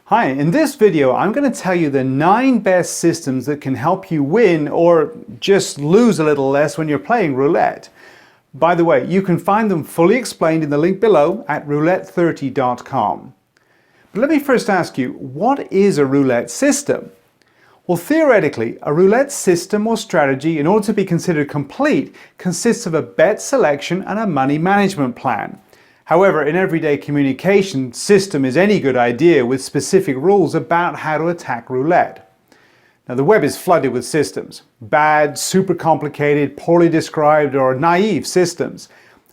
Hi, in this video I'm going to tell you the 9 best systems that can help you win or just lose a little less when you're playing roulette. By the way, you can find them fully explained in the link below at roulette30.com. But let me first ask you, what is a roulette system? Well, theoretically, a roulette system or strategy, in order to be considered complete, consists of a bet selection and a money management plan. However, in everyday communication, system is any good idea with specific rules about how to attack roulette. Now, the web is flooded with systems. Bad, super complicated, poorly described, or naive systems.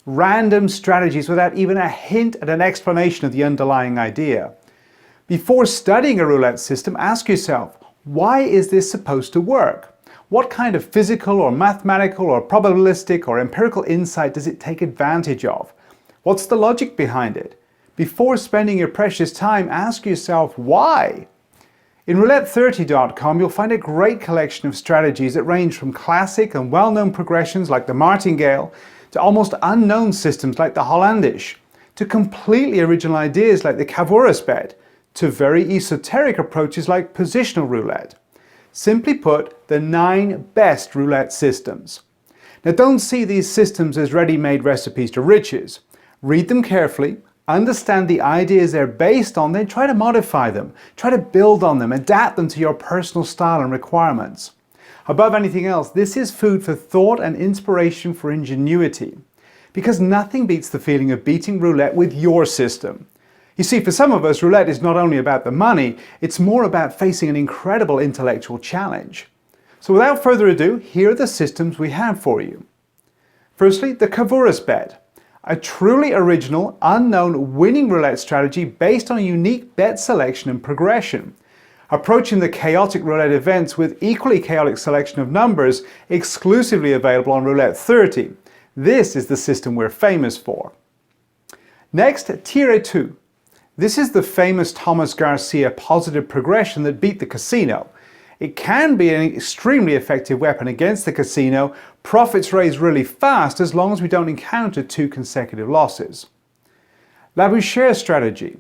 Random strategies without even a hint at an explanation of the underlying idea. Before studying a roulette system, ask yourself, why is this supposed to work? What kind of physical or mathematical or probabilistic or empirical insight does it take advantage of? What's the logic behind it? Before spending your precious time, ask yourself why. In roulette30.com you'll find a great collection of strategies that range from classic and well-known progressions like the Martingale, to almost unknown systems like the Hollandish, to completely original ideas like the Kavouras Bet, to very esoteric approaches like positional roulette. Simply put, the 9 best roulette systems. Now, don't see these systems as ready-made recipes to riches. Read them carefully, understand the ideas they're based on, then try to modify them, try to build on them, adapt them to your personal style and requirements. Above anything else, this is food for thought and inspiration for ingenuity. Because nothing beats the feeling of beating roulette with your system. You see, for some of us, roulette is not only about the money, it's more about facing an incredible intellectual challenge. So without further ado, here are the systems we have for you. Firstly, the Kavouras Bet. A truly original, unknown winning roulette strategy based on a unique bet selection and progression. Approaching the chaotic roulette events with equally chaotic selection of numbers, exclusively available on Roulette 30. This is the system we're famous for. Next, Teera Tout. This is the famous Thomas Garcia positive progression that beat the casino. It can be an extremely effective weapon against the casino, profits raise really fast as long as we don't encounter 2 consecutive losses. Labouchere strategy.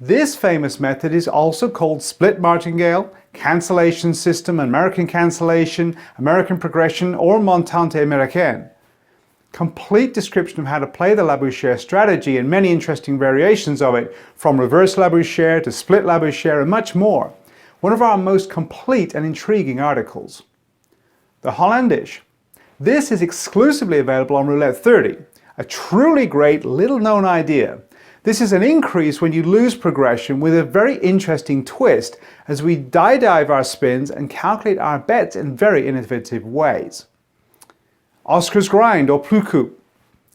This famous method is also called split martingale, cancellation system, American cancellation, American progression, or montante américaine. Complete description of how to play the Labouchere strategy and many interesting variations of it, from reverse Labouchere to split Labouchere and much more. One of our most complete and intriguing articles. The Hollandish. This is exclusively available on Roulette 30, a truly great little-known idea. This is an increase when you lose progression with a very interesting twist as we dive our spins and calculate our bets in very innovative ways. Oscar's Grind or Plus Coup.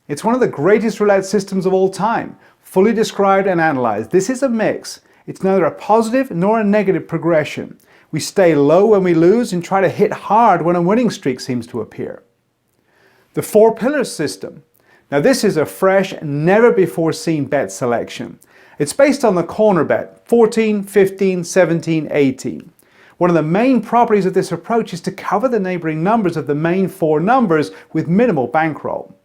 It's one of the greatest roulette systems of all time, fully described and analyzed. This is a mix. It's neither a positive nor a negative progression. We stay low when we lose and try to hit hard when a winning streak seems to appear. The 4 Pillars system. Now this is a fresh, never before seen bet selection. It's based on the corner bet, 14, 15, 17, 18. One of the main properties of this approach is to cover the neighboring numbers of the main 4 numbers with minimal bankroll.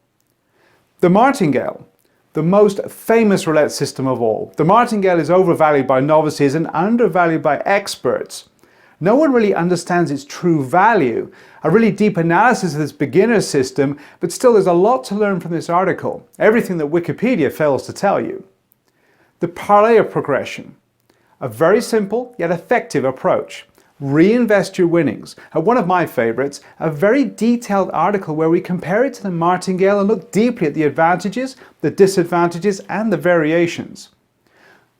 The Martingale. The most famous roulette system of all. The Martingale is overvalued by novices and undervalued by experts. No one really understands its true value. A really deep analysis of this beginner system, but still there's a lot to learn from this article. Everything that Wikipedia fails to tell you. The Parlay progression. A very simple yet effective approach. Reinvest your winnings. One of my favorites, a very detailed article where we compare it to the Martingale and look deeply at the advantages, the disadvantages and the variations.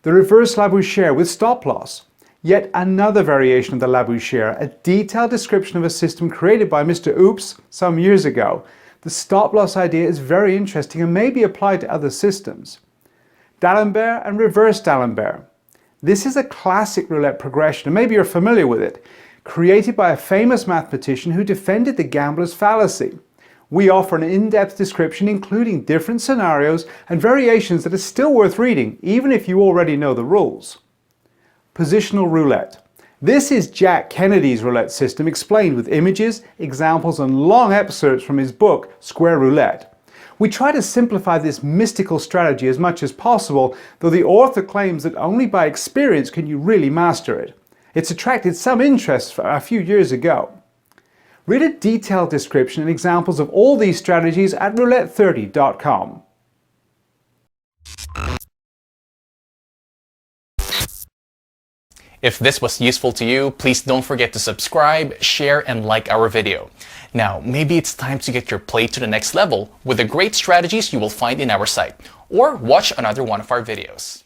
The reverse Labouchere with stop loss. Yet another variation of the Labouchere, a detailed description of a system created by Mr. Oops some years ago. The stop loss idea is very interesting and may be applied to other systems. Dalembert and reverse Dalembert. This is a classic roulette progression, and maybe you're familiar with it, created by a famous mathematician who defended the gambler's fallacy. We offer an in-depth description including different scenarios and variations that are still worth reading, even if you already know the rules. Positional roulette. This is Jack Kennedy's roulette system explained with images, examples and long excerpts from his book Square Roulette. We try to simplify this mystical strategy as much as possible, though the author claims that only by experience can you really master it. It's attracted some interest a few years ago. Read a detailed description and examples of all these strategies at roulette30.com. If this was useful to you, please don't forget to subscribe, share, and like our video. Now, maybe it's time to get your play to the next level with the great strategies you will find in our site, or watch another one of our videos.